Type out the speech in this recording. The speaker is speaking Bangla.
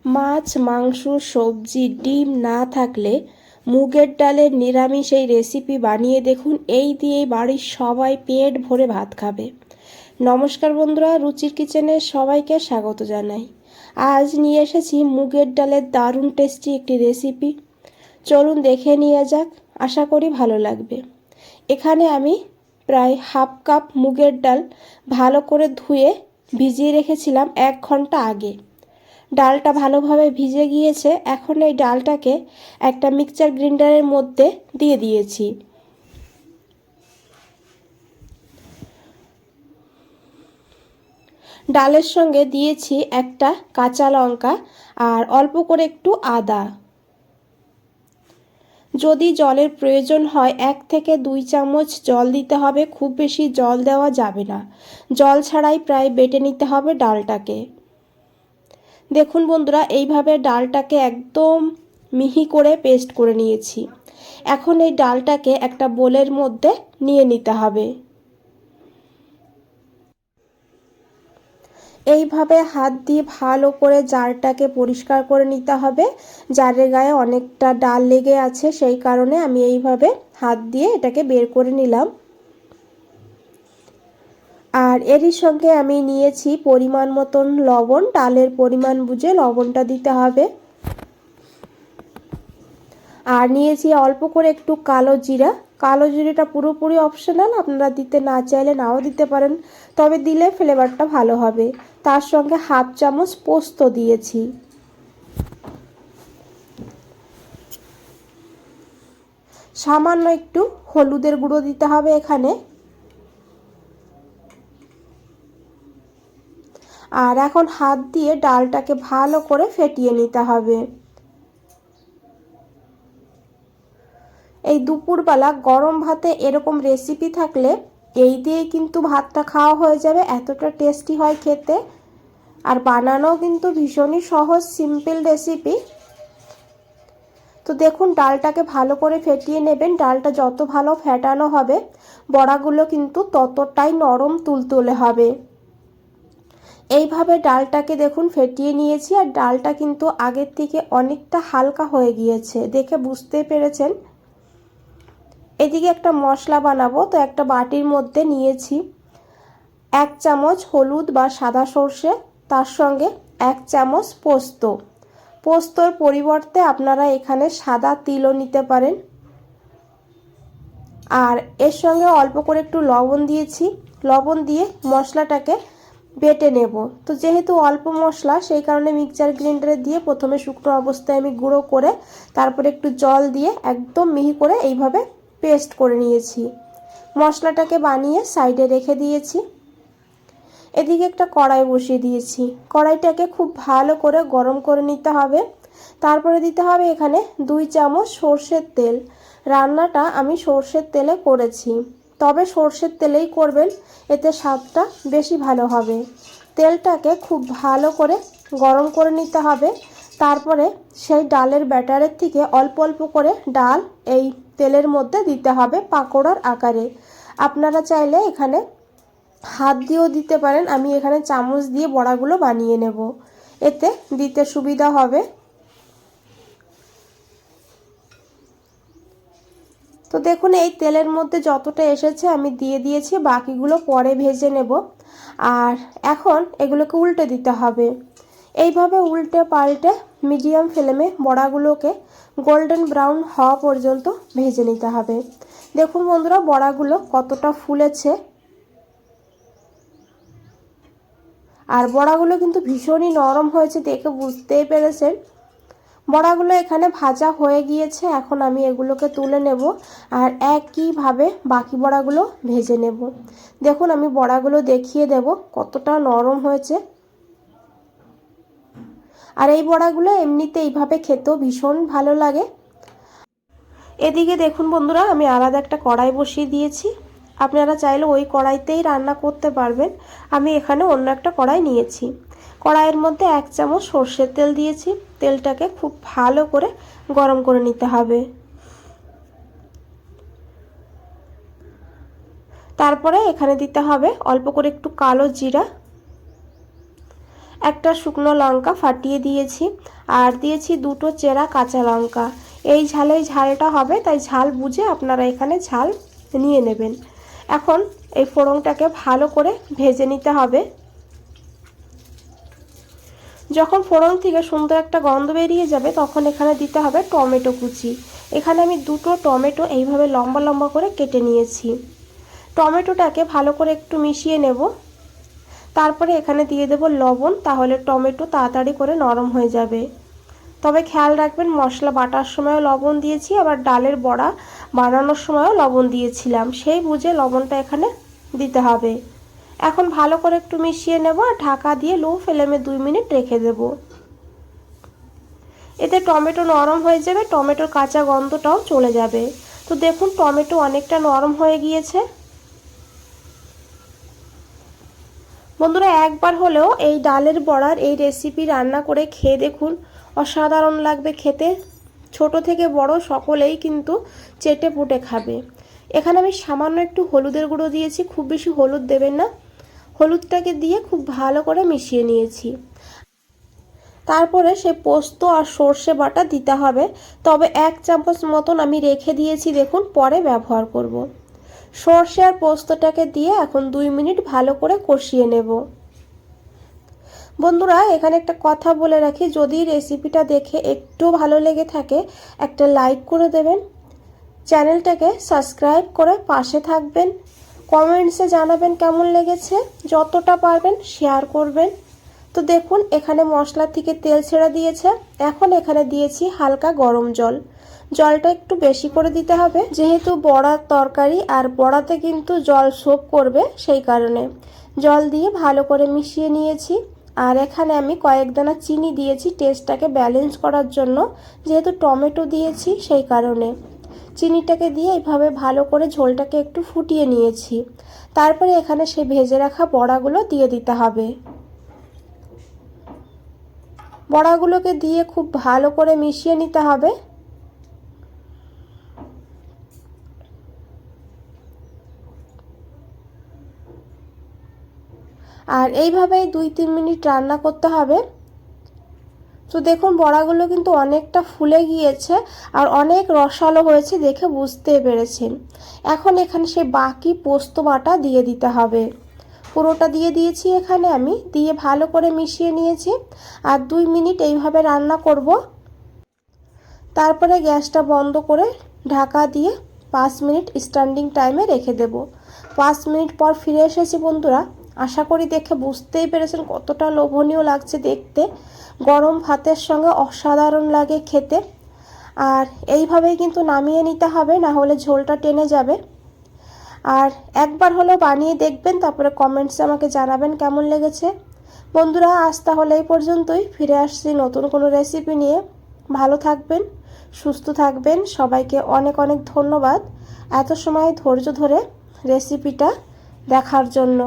মাছ, মাংস, সবজি, ডিম না থাকলে মুগের ডালের নিরামিষ এই রেসিপি বানিয়ে দেখুন। এই দিয়েই বাড়ির সবাই পেট ভরে ভাত খাবে। নমস্কার বন্ধুরা, রুচির কিচেনে সবাইকে স্বাগত জানাই। আজ নিয়ে এসেছি মুগের ডালের দারুণ টেস্টি একটি রেসিপি। চলুন দেখে নিয়ে যাক, আশা করি ভালো লাগবে। এখানে আমি প্রায় হাফ কাপ মুগের ডাল ভালো করে ধুয়ে ভিজিয়ে রেখেছিলাম 1 ঘন্টা আগে। ডালটা ভালোভাবে ভিজে গিয়েছে। এখন এই ডালটাকে একটা মিক্সচার গ্রাইন্ডারের মধ্যে দিয়ে দিয়েছি। ডালের সঙ্গে দিয়েছি একটা কাঁচা লঙ্কা আর অল্প করে একটু আদা। যদি জলের প্রয়োজন হয় 1 থেকে 2 চামচ জল দিতে হবে, খুব বেশি জল দেওয়া যাবে না। জল ছাড়াই প্রায় বেটে নিতে হবে ডালটাকে। দেখুন বন্ধুরা, এইভাবে ডালটাকে একদম মিহি করে পেস্ট করে নিয়েছি। এখন এই ডালটাকে একটা বোলের মধ্যে নিয়ে নিতে হবে। এইভাবে হাত দিয়ে ভালো করে জারটাকে পরিষ্কার করে নিতে হবে। জারের গায়ে অনেকটা ডাল লেগে আছে, সেই কারণে আমি এইভাবে হাত দিয়ে এটাকে বের করে নিলাম। আর এরই সঙ্গে আমি নিয়েছি পরিমাণ মতন লবণ। ডালের পরিমাণ বুঝে লবণটা দিতে হবে। আর নিয়েছি অল্প করে একটু কালো জিরা। কালো জিরাটা পুরোপুরি অপশনাল, আপনারা দিতে না চাইলে নাও দিতে পারেন, তবে দিলে ফ্লেভারটা ভালো হবে। তার সঙ্গে হাফ চামচ পোস্ত দিয়েছি। সামান্য একটু হলুদের গুঁড়ো দিতে হবে এখানে। আর এখন হাত দিয়ে ডালটাকে ভালো করে ফেটিয়ে নিতে হবে। এই দুপুরবেলা গরম ভাতে এরকম রেসিপি থাকলে এই দিয়ে কিন্তু ভাতটা খাওয়া হয়ে যাবে। এতটা টেস্টি হয় খেতে, আর বানানোও কিন্তু ভীষণই সহজ, সিম্পল রেসিপি। তো দেখুন, ডালটাকে ভালো করে ফেটিয়ে নেবেন। ডালটা যত ভালো ফেটানো হবে বড়াগুলো কিন্তু ততটাই নরম তুলতুলে হবে। এইভাবে ডালটাকে দেখুন ফেটিয়ে নিয়েছি, আর ডালটা কিন্তু আগের থেকে অনেকটা হালকা হয়ে গিয়েছে, দেখে বুঝতে পেরেছেন। এদিকে একটা মশলা বানাবো, তো একটা বাটির মধ্যে নিয়েছি 1 চামচ হলুদ বা সাদা সর্ষে, তার সঙ্গে 1 চামচ পোস্ত। পোস্তর পরিবর্তে আপনারা এখানে সাদা তিলও নিতে পারেন। আর এর সঙ্গে অল্প করে একটু লবণ দিয়েছি। লবণ দিয়ে মশলাটাকে বেটে নেব। তো যেহেতু অল্প মশলা, সেই কারণে মিক্সচার গ্রাইন্ডারে দিয়ে প্রথমে শুকনো অবস্থায় আমি গুঁড়ো করে তারপরে একটু জল দিয়ে একদম মিহি করে এইভাবে পেস্ট করে নিয়েছি। মশলাটাকে বানিয়ে সাইডে রেখে দিয়েছি। এদিকে একটা কড়াই বসিয়ে দিয়েছি। কড়াইটাকে খুব ভালো করে গরম করে নিতে হবে। তারপরে দিতে হবে এখানে 2 চামচ সর্ষের তেল। রান্নাটা আমি সর্ষের তেলে করেছি, তবে সর্ষের তেলেই করবেন, এতে স্বাদটা বেশি ভালো হবে। তেলটাকে খুব ভালো করে গরম করে নিতে হবে। তারপরে সেই ডালের ব্যাটারের থেকে অল্প অল্প করে ডাল এই তেলের মধ্যে দিতে হবে পাকোড়ার আকারে। আপনারা চাইলে এখানে হাত দিয়েও দিতে পারেন। আমি এখানে চামচ দিয়ে বড়াগুলো বানিয়ে নেব, এতে দিতে সুবিধা হবে। তো দেখুন, এই তেলের মধ্যে যতটা এসেছে আমি দিয়ে দিয়েছি, বাকিগুলো পরে ভেজে নেব। আর এখন এগুলোকে উল্টে দিতে হবে। এইভাবে উল্টে পাল্টে মিডিয়াম ফ্লেমে বড়াগুলোকে গোল্ডেন ব্রাউন হওয়া পর্যন্ত ভেজে নিতে হবে। দেখুন বন্ধুরা, বড়াগুলো কতটা ফুলেছে। আর বড়াগুলো কিন্তু ভীষণই নরম হয়েছে, দেখে বুঝতেই পেরেছেন। বড়াগুলো এখানে ভাজা হয়ে গিয়েছে। এখন আমি এগুলোকে তুলে নেব আর একইভাবে বাকি বড়াগুলো ভেজে নেব। দেখুন, আমি বড়াগুলো দেখিয়ে দেব কতটা নরম হয়েছে। আর এই বড়াগুলো এমনিতে এইভাবে খেতেও ভীষণ ভালো লাগে। এদিকে দেখুন বন্ধুরা, আমি আলাদা একটা কড়াই বসিয়ে দিয়েছি। আপনারা চাইলে ওই কড়াইতেই রান্না করতে পারবেন। আমি এখানে অন্য একটা কড়াই নিয়েছি। কড়াইয়ের মধ্যে 1 চামচ সর্ষের তেল দিয়েছি। তেলটাকে খুব ভালো করে গরম করে নিতে হবে। তারপরে এখানে দিতে হবে অল্প করে একটু কালো জিরা, একটা শুকনো লঙ্কা ফাটিয়ে দিয়েছি, আর দিয়েছি দুটো চেরা কাঁচা লঙ্কা। এই ঝালটা হবে, তাই ঝাল বুঝে আপনারা এখানে ঝাল নিয়ে নেবেন। এখন এই ফোড়নটাকে ভালো করে ভেজে নিতে হবে। যখন ফোড়ন থেকে সুন্দর একটা গন্ধ বেরিয়ে যাবে তখন এখানে দিতে হবে টমেটো কুচি। এখানে আমি দুটো টমেটো এইভাবে লম্বা লম্বা করে কেটে নিয়েছি। টমেটোটাকে ভালো করে একটু মিশিয়ে নেব। তারপরে এখানে দিয়ে দেব লবণ, তাহলে টমেটো তাড়াতাড়ি করে নরম হয়ে যাবে। তবে খেয়াল রাখবেন মশলা বাটার সময়ও লবণ দিয়েছি, আবার ডালের বড়া বানানোর সময়ও লবণ দিয়েছিলাম, সেই বুঝে লবণটা এখানে দিতে হবে। এখন ভালো করে একটু মিশিয়ে নেব আর ঢাকা দিয়ে লো ফ্লেমে 2 মিনিট রেখে দেব। এতে টমেটো নরম হয়ে যাবে, টমেটোর কাঁচা গন্ধটাও চলে যাবে। তো দেখুন টমেটো অনেকটা নরম হয়ে গিয়েছে। বন্ধুরা একবার হলেও এই ডালের বড়ার এই রেসিপি রান্না করে খেয়ে দেখুন, অসাধারণ লাগবে খেতে। ছোট থেকে বড় সকলেই কিন্তু চেটে পুটে খাবে। এখানে আমি সামান্য একটু হলুদের গুঁড়ো দিয়েছি, খুব বেশি হলুদ দেবেন না। হলুদটাকে দিয়ে খুব ভালো করে মিশিয়ে নিয়েছি। তারপরে সে পোস্ত আর সর্ষে বাটা দিতে হবে, তবে 1 চামচ মতন আমি রেখে দিয়েছি, দেখুন পরে ব্যবহার করব। সর্ষে আর পোস্তটাকে দিয়ে এখন 2 মিনিট ভালো করে কষিয়ে নেব। বন্ধুরা এখানে একটা কথা বলে রাখি, যদি রেসিপিটা দেখে একটু ভালো লেগে থাকে একটা লাইক করে দেবেন, চ্যানেলটাকে সাবস্ক্রাইব করে পাশে থাকবেন, কমেন্টসে জানাবেন কেমন লেগেছে, যতটা পারবেন শেয়ার করবেন। তো দেখুন এখানে মশলা থেকে তেল ছেড়ে দিয়েছে। এখন এখানে দিয়েছি হালকা গরম জল। জলটা একটু বেশি করে দিতে হবে, যেহেতু বড়ার তরকারি আর বড়াতে কিন্তু জল সোক করবে, সেই কারণে জল দিয়ে ভালো করে মিশিয়ে নিয়েছি। আর এখানে আমি কয়েক দানা চিনি দিয়েছি টেস্টটাকে ব্যালেন্স করার জন্য, যেহেতু টমেটো দিয়েছি সেই কারণে চিনিটাকে দিয়ে এইভাবে ভালো করে ঝোলটাকে একটু ফুটিয়ে নিয়েছি। তারপরে এখানে সেই ভেজে রাখা বড়াগুলো দিয়ে দিতে হবে। বড়াগুলোকে দিয়ে খুব ভালো করে মিশিয়ে নিতে হবে। আর এইভাবেই 2-3 মিনিট রান্না করতে হবে। তো দেখুন বড়াগুলো কিন্তু অনেকটা ফুলে গিয়েছে আর অনেক রসালো হয়েছে, দেখে বুঝতে পেরেছেন। এখন এখানে সেই বাকি পোস্ত বাটা দিয়ে দিতে হবে। পুরোটা দিয়ে দিয়েছি এখানে আমি, দিয়ে ভালো করে মিশিয়ে নিয়েছি। আর 2 মিনিট এইভাবে রান্না করব। তারপরে গ্যাসটা বন্ধ করে ঢাকা দিয়ে 5 মিনিট স্ট্যান্ডিং টাইমে রেখে দেব। 5 মিনিট পর ফিরে এসেছি বন্ধুরা। আশা করি দেখে বুঝতেই পেরেছেন কতটা লোভনীয় লাগছে দেখতে। গরম ভাতের সঙ্গে অসাধারণ লাগে খেতে। আর এইভাবেই কিন্তু নামিয়ে নিতে হবে, না হলে ঝোলটা টেনে যাবে। আর একবার হলেও বানিয়ে দেখবেন, তারপরে কমেন্টসে আমাকে জানাবেন কেমন লেগেছে। বন্ধুরা আজ তাহলে এই পর্যন্তই, ফিরে আসছি নতুন কোনো রেসিপি নিয়ে। ভালো থাকবেন, সুস্থ থাকবেন, সবাইকে অনেক অনেক ধন্যবাদ এত সময় ধৈর্য ধরে রেসিপিটা দেখার জন্য।